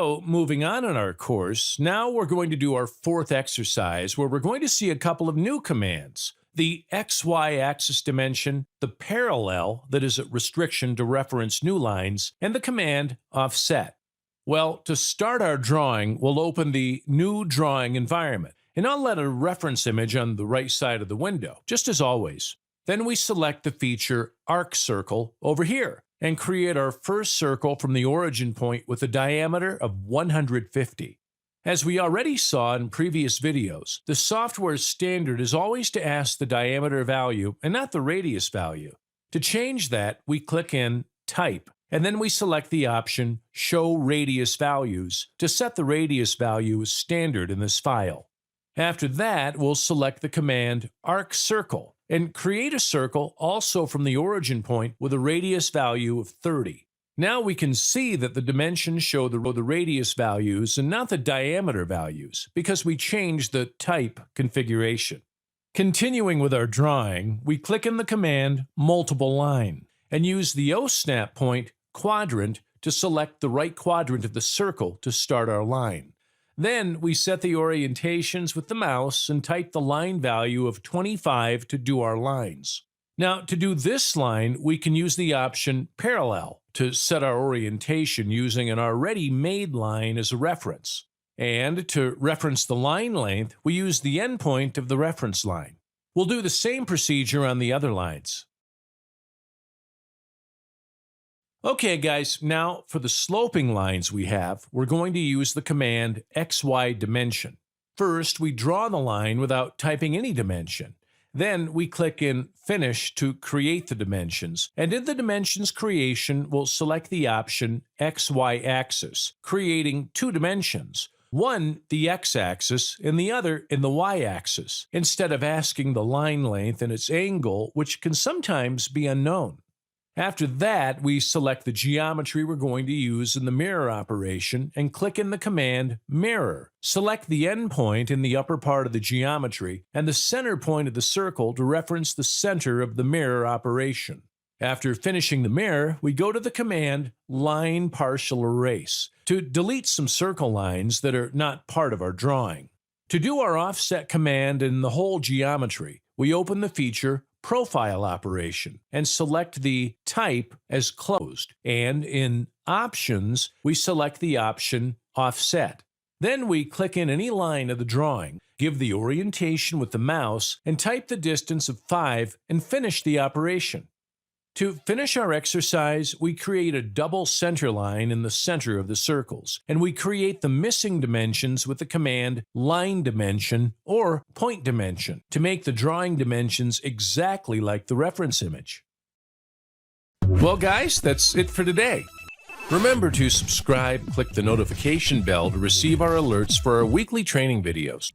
So, moving on in our course, now we're going to do our fourth exercise where we're going to see a couple of new commands. The XY axis dimension, the parallel, that is a restriction to reference new lines, and the command offset. Well, to start our drawing, we'll open the New Drawing environment, and I'll let a reference image on the right side of the window, just as always. Then we select the feature Arc Circle over here, and create our first circle from the origin point with a diameter of 150. As we already saw in previous videos, the software standard is always to ask the diameter value and not the radius value. To change that, we click in Type, and then we select the option Show Radius Values to set the radius value as standard in this file. After that, we'll select the command Arc Circle, and create a circle also from the origin point with a radius value of 30. Now we can see that the dimensions show the radius values and not the diameter values because we changed the type configuration. Continuing with our drawing, we click in the command Multiple Line and use the O-snap point quadrant to select the right quadrant of the circle to start our line. Then we set the orientations with the mouse and type the line value of 25 to do our lines. Now, to do this line, we can use the option Parallel to set our orientation using an already made line as a reference. And to reference the line length, we use the endpoint of the reference line. We'll do the same procedure on the other lines. Okay guys, now for the sloping lines we're going to use the command XY dimension. First, we draw the line without typing any dimension. Then we click in Finish to create the dimensions, and in the dimensions creation, we'll select the option XY axis, creating two dimensions, one the x-axis and the other in the y-axis, instead of asking the line length and its angle, which can sometimes be unknown. After that, we select the geometry we're going to use in the mirror operation and click in the command Mirror. Select the endpoint in the upper part of the geometry and the center point of the circle to reference the center of the mirror operation. After finishing the mirror, we go to the command Line Partial Erase to delete some circle lines that are not part of our drawing. To do our offset command in the whole geometry, we open the feature Profile Operation and select the type as closed, and in Options we select the option Offset. Then we click in any line of the drawing, give the orientation with the mouse, and type the distance of 5 and finish the operation. To finish our exercise, we create a double center line in the center of the circles, and we create the missing dimensions with the command Line Dimension or Point Dimension to make the drawing dimensions exactly like the reference image. Well guys, that's it for today. Remember to subscribe, click the notification bell to receive our alerts for our weekly training videos.